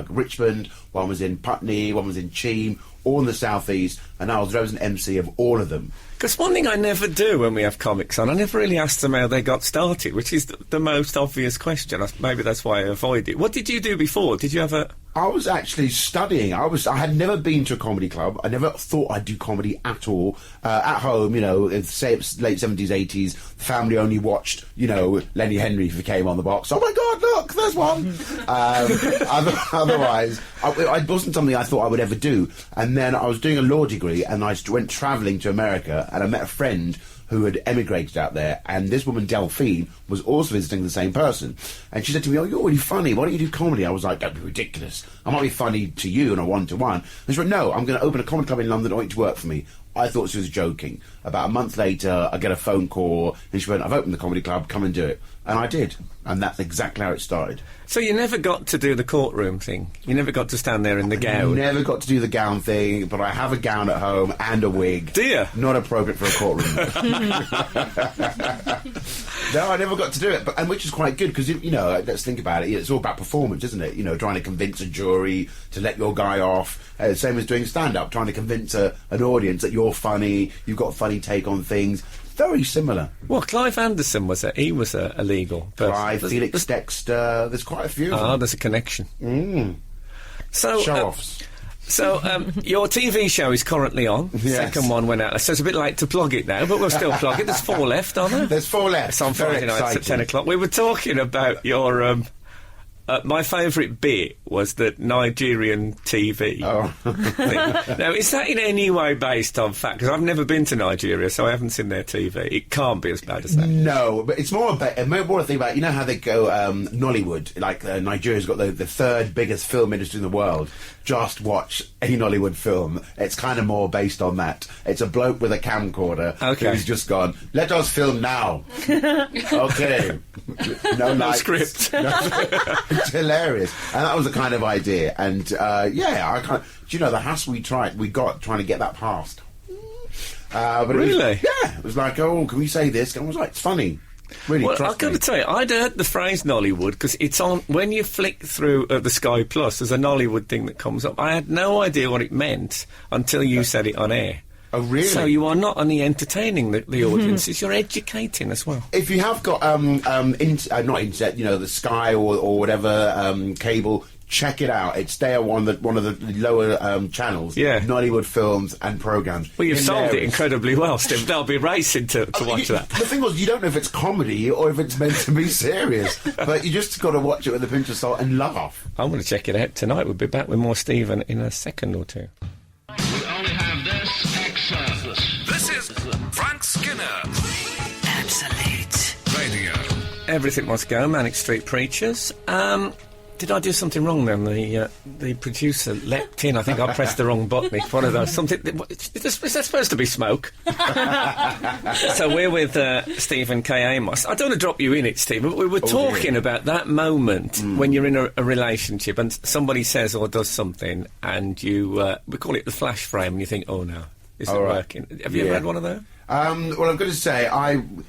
Richmond, one was in Putney, one was in Cheam, all in the southeast, and I was an MC of all of them. Because one thing I never do when we have comics on, I never really ask them how they got started, which is the most obvious question. Maybe that's why I avoid it. What did you do before? Did you have a... I was actually studying. I had never been to a comedy club. I never thought I'd do comedy at all. At home, you know, in say it's late 70s, 80s, the family only watched, you know, Lenny Henry if he came on the box. Oh my God, look, there's one. Otherwise, it wasn't something I thought I would ever do. And then I was doing a law degree, and I went travelling to America, and I met a friend who had emigrated out there, and this woman, Delphine, was also visiting the same person. And she said to me, oh, you're really funny, why don't you do comedy? I was like, that'd be ridiculous. I might be funny to you in a one-to-one. And she went, no, I'm going to open a comedy club in London, I want you to work for me. I thought she was joking. About a month later, I get a phone call, and she went, I've opened the comedy club, come and do it. And I did. And that's exactly how it started. So you never got to do the courtroom thing? You never got to stand there in the gown? Never got to do the gown thing, but I have a gown at home and a wig. Do you? Not appropriate for a courtroom. No, I never got to do it, and which is quite good, because, you know, let's think about it, it's all about performance, isn't it? You know, trying to convince a jury to let your guy off, same as doing stand-up, trying to convince an audience that you're funny, you've got a funny take on things. Very similar. Well, Clive Anderson he was a legal person. Clive, Felix Dexter, there's quite a few of them. There's a connection. Mm. So, Show-offs. So, your TV show is currently on. Yes. Second one went out. So it's a bit late to plug it now, but we'll still plug it. There's 4 left, aren't there? There's 4 left. It's on Very Friday nights at exciting. 10 o'clock. We were talking about your... my favourite bit was the Nigerian TV Oh. thing. Now, is that in any way based on fact? Because I've never been to Nigeria, so I haven't seen their TV. It can't be as bad as that. No, but it's more a thing about, you know how they go Nollywood, like Nigeria's got the third biggest film industry in the world. Just watch a Nollywood film. It's kind of more based on that. It's a bloke with a camcorder Okay. who's just gone, let us film now. Okay. No lights. script. It's hilarious. And that was the kind of idea. And I kind of, do you know, the hassle we got trying to get that passed. But Really? It was like, oh, can we say this? And I was like, it's funny. Really, Well, trust I've got me. to tell you, I'd heard the phrase Nollywood because it's on when you flick through the Sky Plus. There's a Nollywood thing that comes up. I had no idea what it meant until you said it on air. Oh, really? So you are not only entertaining the audiences, you're educating as well. If you have got not internet, you know, the Sky or whatever cable, check it out. It's there on one of the lower channels. Yeah. Nollywood films and programs. Well, you've sold it Hilarious. incredibly well, Steve. They'll be racing to watch that. The thing was, you don't know if it's comedy or if it's meant to be serious, but you just got to watch it with a pinch of salt and laugh. I'm going to check it out tonight. We'll be back with more Stephen in a second or two. We only have this excerpt. This is Frank Skinner Absolute. Radio. Everything Must Go, Manic Street Preachers. Did I do something wrong then? The producer leapt in. I think I pressed the wrong button. It's one of those. Is that supposed to be smoke? So we're with Stephen K Amos. I don't want to drop you in it, Stephen, but we were talking about that moment when you're in a relationship and somebody says or does something and you, we call it the flash frame, and you think, oh no, is it All right. working? Have you ever had one of those? Well, I've got to say,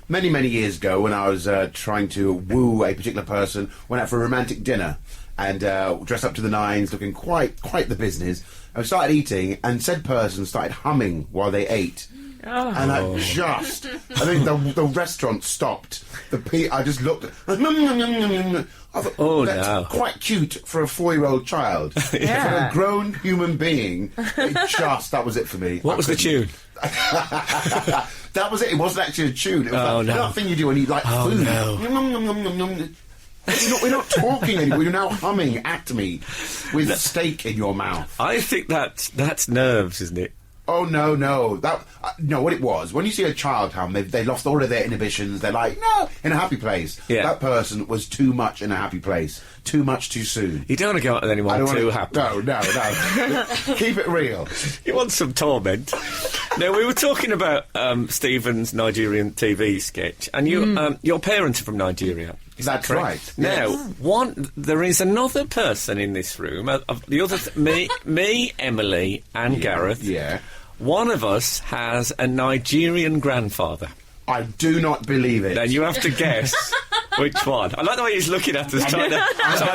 many years ago, when I was trying to woo a particular person, went out for a romantic dinner and dressed up to the nines, looking quite the business. I started eating, and said person started humming while they ate. And I think the restaurant stopped. I just looked. I thought, Oh, that's no. quite cute for a 4-year-old child. Yeah. For a grown human being, that was it for me. What was the tune? That was it. It wasn't actually a tune. It was Oh, like no. that thing you do when you like Oh, food. no. Nom, nom, nom, nom, nom. We're not talking anymore. You're now humming at me with steak in your mouth. I think that's nerves, isn't it? Oh no! No, what it was, when you see a child hum, they lost all of their inhibitions. They're like, no, in a happy place. Yeah. That person was too much in a happy place, too much too soon. You don't want to go out with anyone too happy. No. Keep it real. You want some torment. Now, we were talking about Stephen's Nigerian TV sketch, and your parents are from Nigeria. Is that That's correct? right. Now, there is another person in this room. The other, me, Emily, and Gareth. Yeah. One of us has a Nigerian grandfather. I do not believe it. Then you have to guess which one. I like the way he's looking at us, trying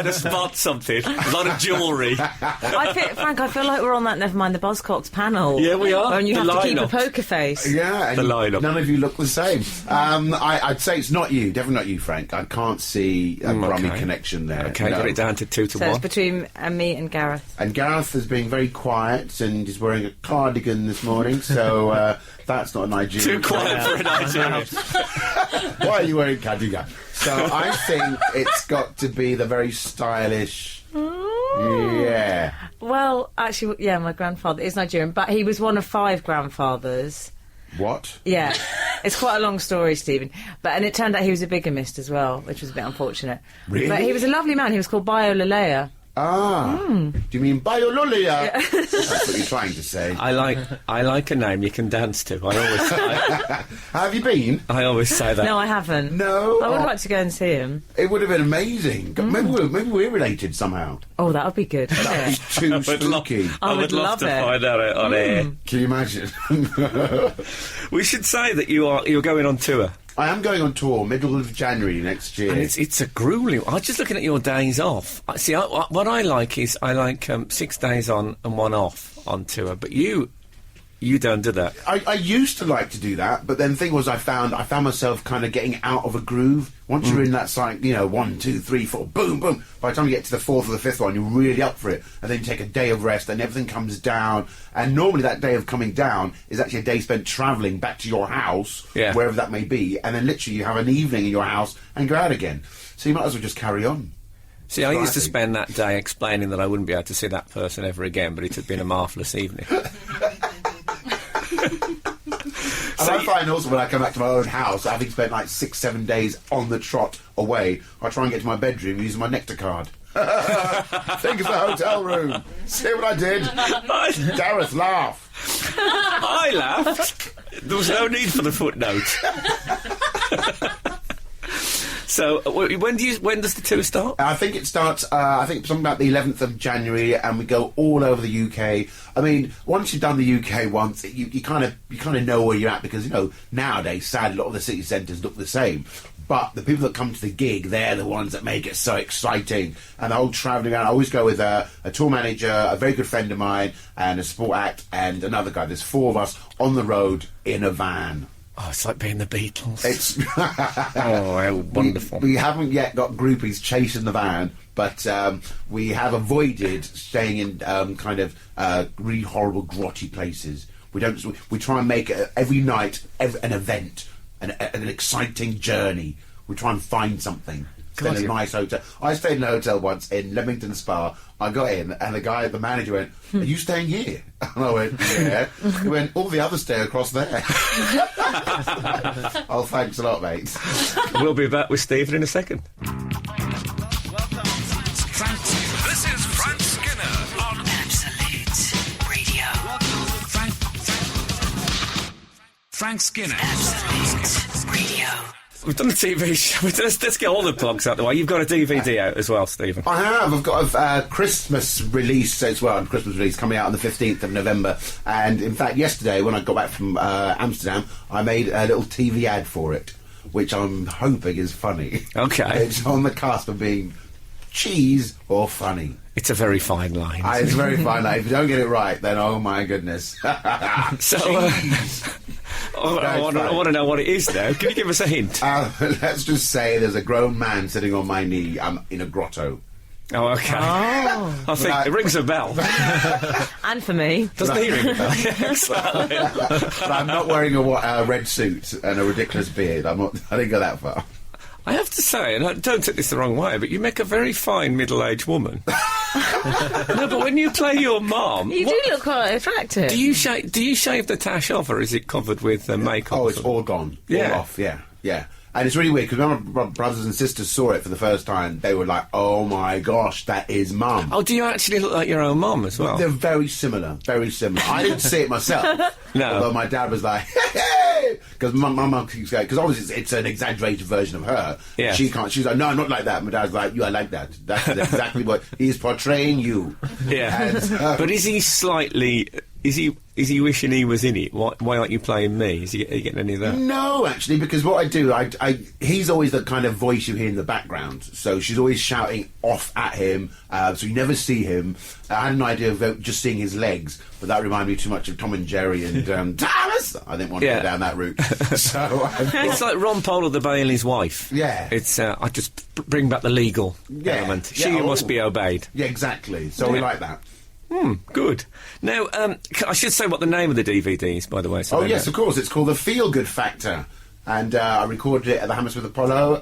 to spot something. A lot of jewellery. Frank, I feel like we're on that Never Mind the Buzzcocks panel. Yeah, we are. And you The have to keep a lineup. poker face. Yeah, and The lineup. none of you look the same. I'd say it's not you, definitely not you, Frank. I can't see a Brummy connection there. Okay, no. got it down to 2 to So 1. it's between me and Gareth. And Gareth is being very quiet and is wearing a cardigan this morning, so that's not a Nigerian. Too quiet for a Nigerian. Why are you wearing cardigan? So I think it's got to be the very stylish. Yeah. Well, actually, yeah, my grandfather is Nigerian, but he was one of 5 grandfathers. What? Yeah. It's quite a long story, Stephen. And it turned out he was a bigamist as well, which was a bit unfortunate. Really? But he was a lovely man. He was called Biolalea. Ah. Do you mean Biololia? That's what you're trying to say. I like a name you can dance to. Have you been? I always say that. No, I haven't. No. I would Oh, like to go and see him. it would have been amazing. Maybe we're related somehow. Oh, that would be good. wouldn't That it? was too spooky. I would love love to it. find out on air. Can you imagine? We should say that you're going on tour. I am going on tour middle of January next year. And it's a grueling. I'm just looking at your days off. See, what I like is 6 days on and 1 off on tour. But you You don't do that. I used to like to do that, but then the thing was I found myself kind of getting out of a groove. Once you're in that cycle, 1, 2, 3, 4, boom, boom. By the time you get to the fourth or the fifth one, you're really up for it. And then you take a day of rest and everything comes down. And normally that day of coming down is actually a day spent travelling back to your house, wherever that may be. And then literally you have an evening in your house and go out again. So you might as well just carry on. See, I used to spend that day explaining that I wouldn't be able to see that person ever again, but it had been a marvellous evening. And I find also when I come back to my own house, having spent like 6-7 days on the trot away, I try and get to my bedroom using my Nectar card. Think of the hotel room. See what I did? Gareth, laugh. I laughed. There was no need for the footnote. So, when does the tour start? I think it starts, something about the 11th of January, and we go all over the UK. I mean, once you've done the UK once, you kind of know where you're at, because, nowadays, sadly, a lot of the city centres look the same. But the people that come to the gig, they're the ones that make it so exciting. And the whole travelling around, I always go with a tour manager, a very good friend of mine, and a support act, and another guy. There's 4 of us on the road in a van. Oh, it's like being the Beatles. It's oh, how wonderful. We haven't yet got groupies chasing the van, but we have avoided staying in really horrible, grotty places. We try and make every night an event, an exciting journey. We try and find something. Stay in a nice hotel. I stayed in a hotel once in Leamington Spa. I got in, and the manager went, "Are you staying here?" And I went, "Yeah." He went, "All the others stay across there." Oh, thanks a lot, mate. We'll be back with Stephen in a second. This is Frank Skinner on Absolute Radio. Frank Skinner. Absolute Radio. We've done a TV show. Let's get all the plugs out of the way. You've got a DVD out as well, Stephen. I have. I've got a Christmas release as well. A Christmas release coming out on the 15th of November. And in fact, yesterday when I got back from Amsterdam, I made a little TV ad for it, which I'm hoping is funny. Okay. It's on the cusp of being cheese or funny. It's a very fine line. It's a very fine line. If you don't get it right, then oh my goodness. So, I want to know what it is now. Can you give us a hint? Let's just say there's a grown man sitting on my knee in a grotto. Oh, okay. Oh. I think it rings a bell. And for me. Doesn't he ring a bell? Exactly. But I'm not wearing a red suit and a ridiculous beard. I didn't go that far. I have to say, and don't take this the wrong way, but you make a very fine middle-aged woman. No, but when you play your mum, You do look quite attractive. do you shave the tash off, or is it covered with makeup? Oh, it's all gone. Yeah. All off, yeah. And it's really weird, because when my brothers and sisters saw it for the first time, they were like, oh my gosh, that is Mum. Oh, do you actually look like your own mum as well? They're very similar, very similar. I didn't see it myself. No. Although my dad was like, hey! Because my mum keeps going, because obviously it's an exaggerated version of her. Yeah. She's like, no, I'm not like that. My dad's like, you are like that. That's exactly what he's portraying you. Yeah. And, But is he slightly... Is he wishing he was in it? Why aren't you playing me? Are you getting any of that? No, actually, because what I do, he's always the kind of voice you hear in the background. So she's always shouting off at him, so you never see him. I had an idea of just seeing his legs, but that reminded me too much of Tom and Jerry and Thomas. I didn't want to go down that route. So It's like Ron Polar, the Bailey's wife. Yeah. It's I just bring back the legal element. Yeah, She must be obeyed. Yeah, exactly. So we like that. Good. Now, I should say what the name of the DVD is, by the way. So Yes, of course. It's called The Feel Good Factor. And I recorded it at the Hammersmith Apollo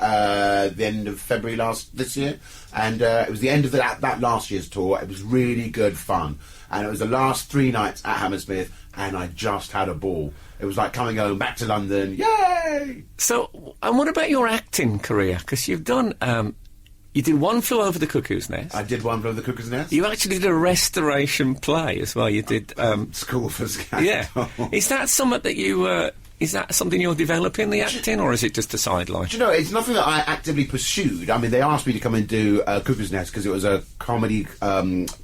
the end of February this year. And it was the end of that last year's tour. It was really good fun. And it was the last 3 nights at Hammersmith, and I just had a ball. It was like coming home back to London. Yay! So, and what about your acting career? Because you've done... you did One Flew Over the Cuckoo's Nest. I did One Flew Over the Cuckoo's Nest. You actually did a restoration play as well. You did... School for Scandal. yeah. Is that something that you... is that something you're developing, the acting, or is it just a sideline? Do you know, it's nothing that I actively pursued. I mean, they asked me to come and do Cuckoo's Nest because it was a comedy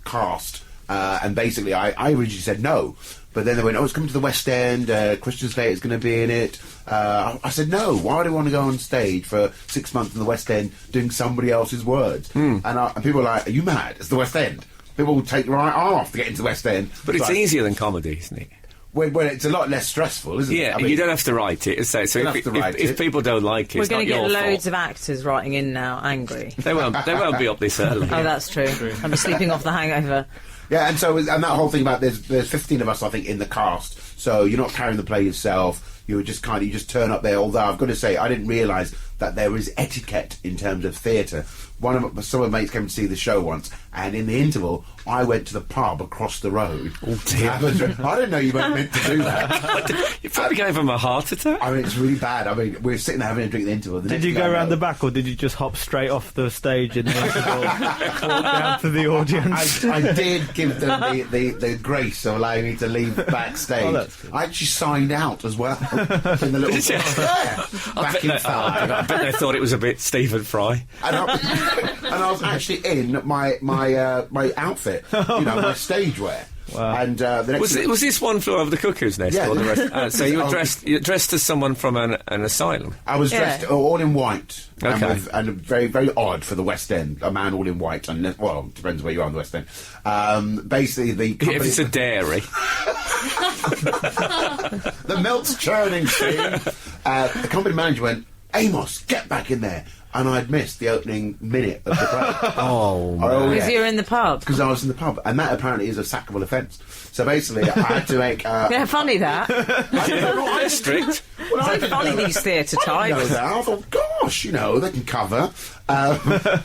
cast, and basically I originally said no. But then they went, it's coming to the West End, Christian Slater is going to be in it. I said, no, why do I want to go on stage for 6 months in the West End doing somebody else's words? And people are like, are you mad? It's the West End. People will take the right arm off to get into the West End. But it's like, easier than comedy, isn't it? When it's a lot less stressful, isn't it? Yeah, I mean, you don't have to write it. So don't have to write if it. people don't like it, We're it's not going to your get fault. loads of actors writing in now, angry. They won't be up this early. Oh, that's true. I'll be sleeping off the hangover. Yeah, and that whole thing about there's 15 of us, I think, in the cast, so you're not carrying the play yourself. You just turn up there. Although I've got to say, I didn't realise that there is etiquette in terms of theatre. Some of my mates came to see the show once, and in the interval, I went to the pub across the road. Oh dear! I didn't know you weren't meant to do that. You probably gave him a heart attack. I mean, it's really bad. I mean, we were sitting there having a drink at the interval. Did you go around the back, or did you just hop straight off the stage in the interval, walk down to the audience? I did give them the grace of allowing me to leave backstage. Oh, that's good. I actually signed out as well. In the little Did you? yeah, back in file. I bet they thought it was a bit Stephen Fry. And I was actually in my outfit, my stage wear. Wow. And the next Was this One Flew Over the Cuckoo's Nest? Yeah. Or the rest? So you were dressed as someone from an asylum. I was dressed all in white, Okay. and very, very odd for the West End. A man all in white, and well, depends where you are in the West End. Basically, the company, If it's a dairy. the milk's churning scene. The company manager went, "Amos, get back in there." And I'd missed the opening minute of the play. Oh, Because you're in the pub. Because I was in the pub, and that apparently is a sackable offence. So basically, I had to make. Yeah, funny that. They're strict. Well, I So funny, these theatre I know types. that. I thought, gosh, they can cover.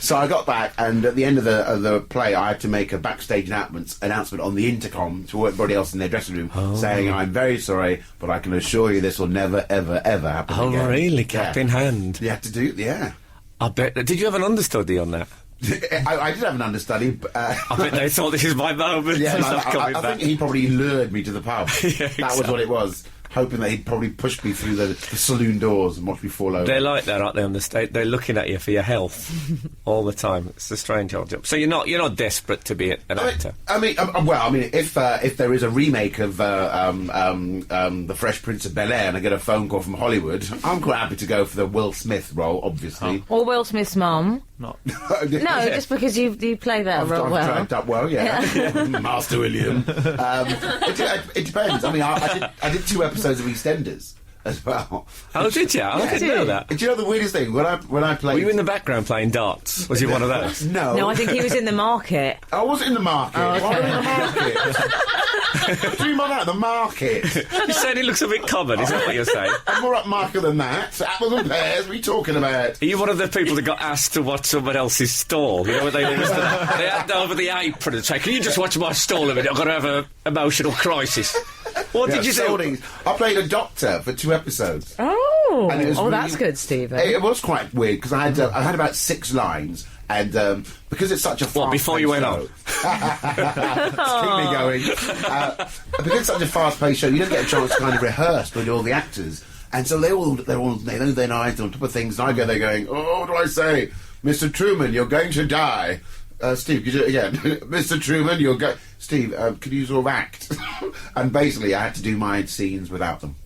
So I got back, and at the end of the play, I had to make a backstage announcement on the intercom to everybody else in their dressing room, saying, "I'm very sorry, but I can assure you this will never, ever, ever happen Oh, again." really? Cap in hand. You had to do, yeah. I bet. Did you have an understudy on that? I did have an understudy. But, I bet they thought this is my moment. yeah, I'm coming I back. think he probably lured me to the pub. Yeah, That was what it was. Hoping that he'd probably pushed me through the saloon doors and watch me fall over. They're like that, aren't they? On the stage, they're looking at you for your health all the time. It's a strange old job. So you're not desperate to be an actor. If there is a remake of the Fresh Prince of Bel-Air and I get a phone call from Hollywood, I'm quite happy to go for the Will Smith role, obviously. Or Will Smith's mum. Not. No, just because you play that I've role well. dragged up well, yeah. Master William. It depends. I mean, I did 2 episodes of EastEnders as well. Oh, did you? I didn't know that. Do you know the weirdest thing? When I played... Were you in the background playing darts? Was he one of those? No. No, I think he was in the market. I wasn't in the market. Oh, okay. Why am I in the market? What do you mean by that? The market. You're saying it looks a bit common, is that what you're saying? I'm more upmarket than that. Apples and pears, what are you talking about? Are you one of the people that got asked to watch someone else's stall? You know what they always do? They hand over the apron and say, "Can you just watch my stall a minute? I've got to have an emotional crisis." What did you do? Soldings. I played a doctor for 2 episodes. Oh, And it was really- that's good, Stephen. It was quite weird because I had about 6 lines, and because it's such a fast before you went on? Keep me going. Because it's such a fast-paced show, you don't get a chance to kind of rehearse with all the actors, and so they know their lines on top of things. And I go there going, "Oh, what do I say, Mr. Truman? You're going to die." Steve, could you do it again? Mr. Truman, you're going. Steve, could you sort of act? And basically, I had to do my scenes without them.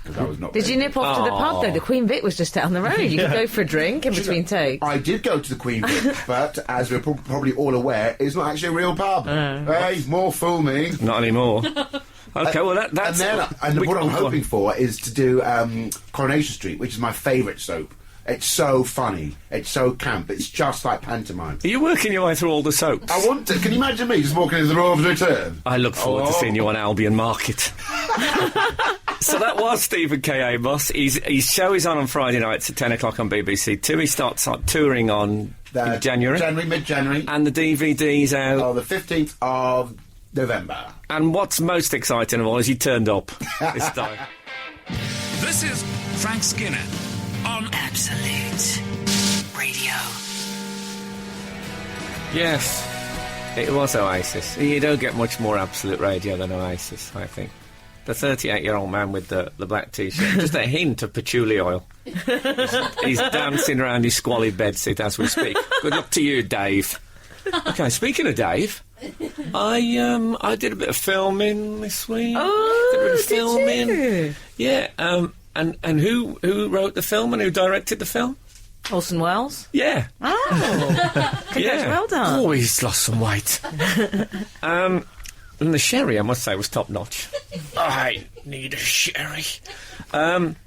Because I was not. Did you nip off to the pub, though? The Queen Vic was just down the road. You could go for a drink in between takes. I did go to the Queen Vic, but as we're probably all aware, it's not actually a real pub. Hey, more fool me. Not anymore. Okay, well that's... And what I'm hoping for is to do Coronation Street, which is my favourite soap. It's so funny. It's so camp. It's just like pantomime. Are you working your way through all the soaps? I want to. Can you imagine me just walking into the Royals Return? I look forward to seeing you on Albion Market. So that was Stephen K Amos. His show is on Friday nights at 10 o'clock on BBC Two. He starts touring on in January. Mid-January. And the DVD's out. Oh, the 15th of November. And what's most exciting of all is he turned up this time. This is Frank Skinner on Absolute Radio. Yes, it was Oasis. You don't get much more Absolute Radio than Oasis, I think. The 38-year-old man with the black T-shirt. Just a hint of patchouli oil. He's dancing around his squalid bedsit as we speak. Good luck to you, Dave. Okay, speaking of Dave, I did a bit of filming this week. Oh, did a bit of filming. you? Yeah, and who wrote the film and who directed the film? Orson Welles? Yeah. Oh. Yeah. Well done. Oh, he's lost some weight. And the sherry, I must say, was top-notch. I need a sherry.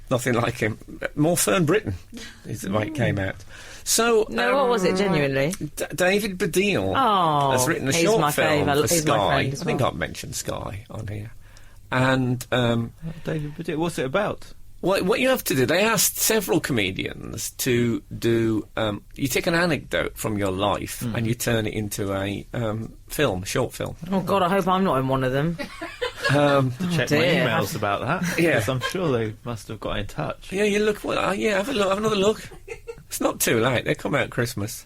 Nothing like him. More Fern Britton is the way it came out. So, No, what was it, genuinely? David Baddiel has written a he's short my film favourite. for He's my Sky. friend I as think well. I've mentioned Sky on here. And David Baddiel, what's it about? what you have to do, they asked several comedians to do, you take an anecdote from your life and you turn it into a short film. Oh, God, I hope I'm not in one of them. Check my dear. emails about that. Yeah. 'Cause I'm sure they must have got in touch. Yeah, you look, have a look, have another look. It's not too late, they come out Christmas.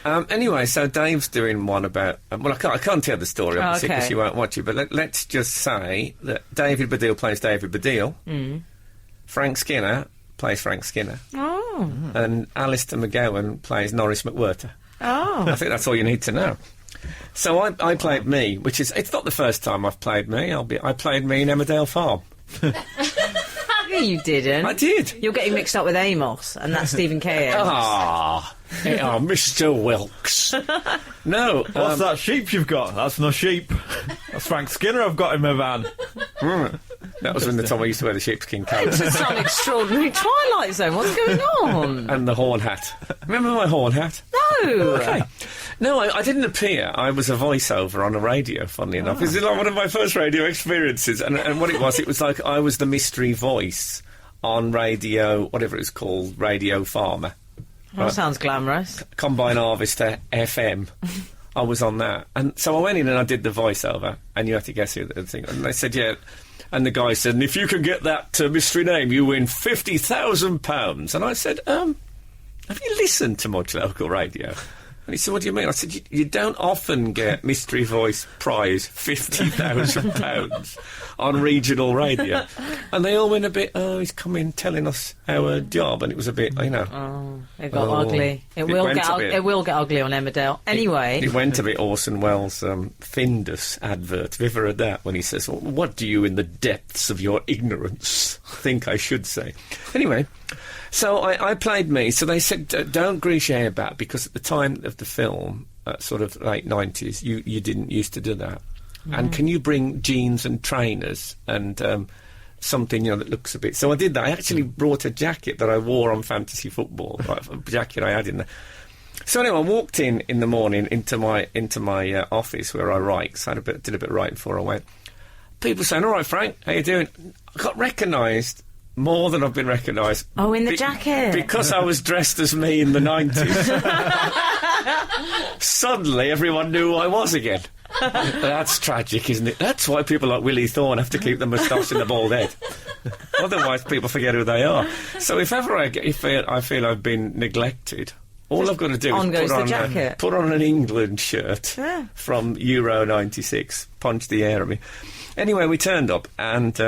Anyway, so Dave's doing one about, I can't tell the story, obviously, because you won't watch it, but let's just say that David Baddiel plays David Baddiel. Frank Skinner plays Frank Skinner. Oh. And Alistair McGowan plays Norris McWhirter. Oh. I think that's all you need to know. So I played me, which is, it's not the first time I've played me. I played me in Emmerdale Farm. Yeah, you didn't. I did. You're getting mixed up with Amos, and that's Stephen K Amos. Mr. Wilkes. No. What's that sheep you've got? That's no sheep. That's Frank Skinner I've got in my van. That was when the time I used to wear the sheepskin coat. It's an extraordinary Twilight Zone. What's going on? And the horn hat. Remember my horn hat? No. Okay. No, I didn't appear. I was a voiceover on a radio, funnily enough. This is like one of my first radio experiences. And what it was like I was the mystery voice on radio, whatever it's called, Radio Farmer. That sounds glamorous. Combine Harvester FM. I was on that. And so I went in and I did the voiceover, and you have to guess who the thing. And they said, yeah. And the guy said, and if you can get that mystery name, you win £50,000. And I said, have you listened to much local radio? And he said, what do you mean? I said, you don't often get Mystery Voice Prize £50,000 on regional radio. And they all went a bit, he's come in telling us our job. And it was a bit, It got ugly. It will get ugly on Emmerdale. Anyway. It went a bit Orson Welles' Findus advert. Have you ever heard that? When he says, well, what do you in the depths of your ignorance think I should say? Anyway. So I played me. So they said, don't grease your hair back, because at the time of the film, sort of late 90s, you didn't used to do that. And can you bring jeans and trainers and something, that looks a bit... So I did that. I actually brought a jacket that I wore on fantasy football, like a jacket I had in there. So anyway, I walked in the morning into my office where I write, so I did a bit of writing before I went. People saying, all right, Frank, how you doing? I got recognised more than I've been recognised. Oh, in the jacket. Because I was dressed as me in the 90s. Suddenly, everyone knew who I was again. That's tragic, isn't it? That's why people like Willie Thorne have to keep the moustache and the bald head. Otherwise, people forget who they are. So if ever I feel I've been neglected, all I've got to do is put on an England shirt from Euro 96, punch the air at me. Anyway, we turned up, and...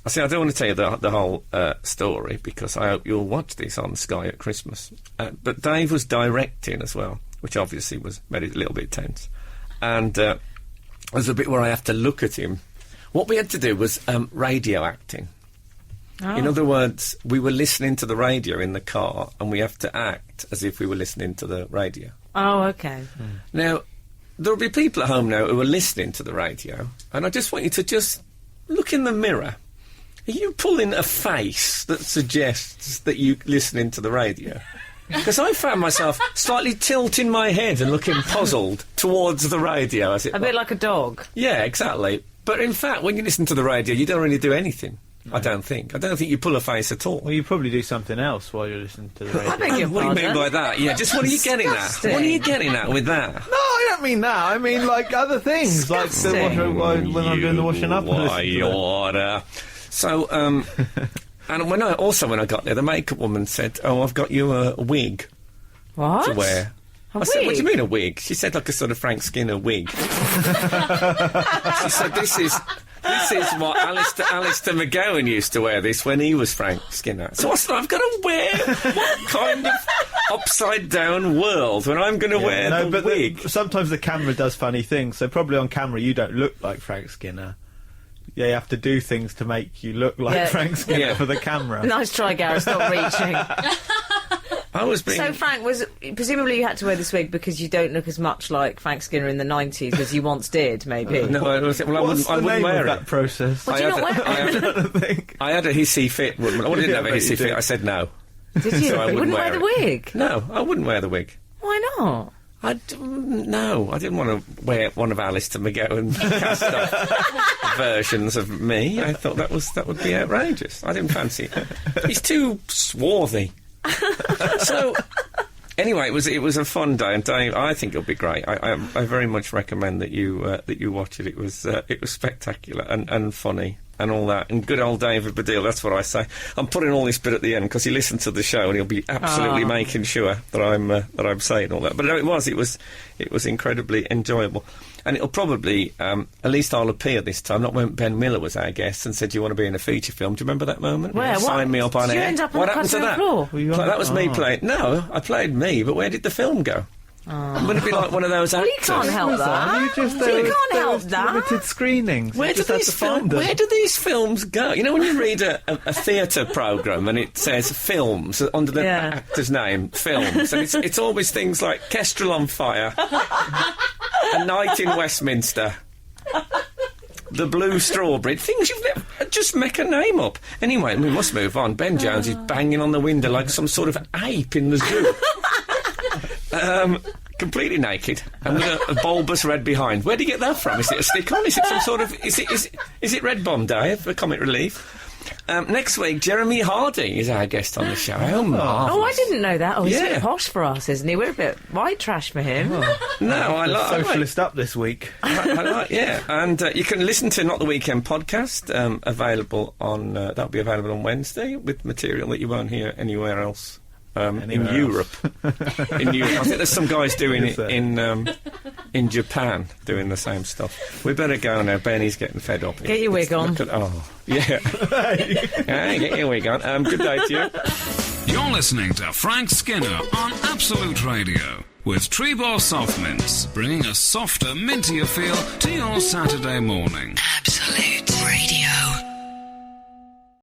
I don't want to tell you the whole story, because I hope you'll watch this on Sky at Christmas. But Dave was directing as well, which obviously made it a little bit tense. And there's a bit where I have to look at him. What we had to do was radio acting. Oh. In other words, we were listening to the radio in the car, and we have to act as if we were listening to the radio. Oh, okay. Now, there'll be people at home now who are listening to the radio, and I just want you to just look in the mirror. Are you pulling a face that suggests that you're listening to the radio? Because I found myself slightly tilting my head and looking puzzled towards the radio. A bit like a dog. Yeah, exactly. But in fact, when you listen to the radio, you don't really do anything. No. I don't think you pull a face at all. Well, you probably do something else while you're listening to the radio. I beg your What do you pardon? mean by that? Yeah, just what are you getting at? What are you getting at with that? No, I don't mean that. I mean, like, other things. Like when I'm doing the washing up. Order. So, and when I got there, the makeup woman said, "Oh, I've got you a wig What? to wear." I said, "What do you mean a wig?" She said, like a sort of Frank Skinner wig. She said, "This is what Alistair McGowan used to wear this when he was Frank Skinner." So I said, "I've got to wear what kind of upside down world when I'm going to wear the wig?" Sometimes the camera does funny things, so probably on camera you don't look like Frank Skinner. Yeah, you have to do things to make you look like Frank Skinner for the camera. Nice try, Gareth. Stop reaching. I was being... So, Frank, presumably you had to wear this wig because you don't look as much like Frank Skinner in the 90s as you once did, maybe? No, I wouldn't wear that it. process? Would you not wear it? I had a hissy fit, wouldn't I? I didn't have a hissy fit. I said no. Did you? So I You wouldn't wear it. the wig? No, I wouldn't wear the wig. Why not? No, I didn't want to wear one of Alistair McGowan cast off versions of me. I thought that would be outrageous. I didn't fancy it. He's too swarthy. So, anyway, it was a fun day, and Dave, I think it'll be great. I very much recommend that you watch it. It was spectacular and funny. And all that, and good old David Baddiel, that's what I say. I'm putting all this bit at the end because he listened to the show and he'll be absolutely making sure that I'm saying all that. But no, it was incredibly enjoyable, and it'll probably at least I'll appear this time, not when Ben Miller was our guest and said, "Do you want to be in a feature film?" Do you remember that moment? Where? Sign me up on Did air. you end up on What the happened to cutting that? room floor? That was me playing. No, I played me, but where did the film go? Wouldn't it be like one of those actors? Well, you can't help that. You can't help that. Limited screenings. Where do these films go? You know, when you read a theatre programme and it says films under the actor's name, films, and it's always things like Kestrel on Fire, A Night in Westminster, The Blue Strawberry, things you've never... Just make a name up. Anyway, we must move on. Ben Jones is banging on the window like some sort of ape in the zoo. Completely naked and with a bulbous red behind. Where do you get that from? Is it a stick-on? Is it some sort of... Is it Red Bomb Day for Comic Relief? Next week, Jeremy Hardy is our guest on the show. Oh, I didn't know that. Oh, he's a bit posh for us, isn't he? We're a bit white trash for him. No, I like... Socialist up this week. I like, yeah. And you can listen to Not the Weekend podcast, available on... that'll be available on Wednesday with material that you won't hear anywhere else. In Europe. In Europe. I think there's some guys doing it in Japan, doing the same stuff. We better go now. Benny's getting fed up. Get your wig on. Yeah. Get your wig on. Good day to you. You're listening to Frank Skinner on Absolute Radio with Treebor Soft Mints, bringing a softer, mintier feel to your Saturday morning. Absolute Radio.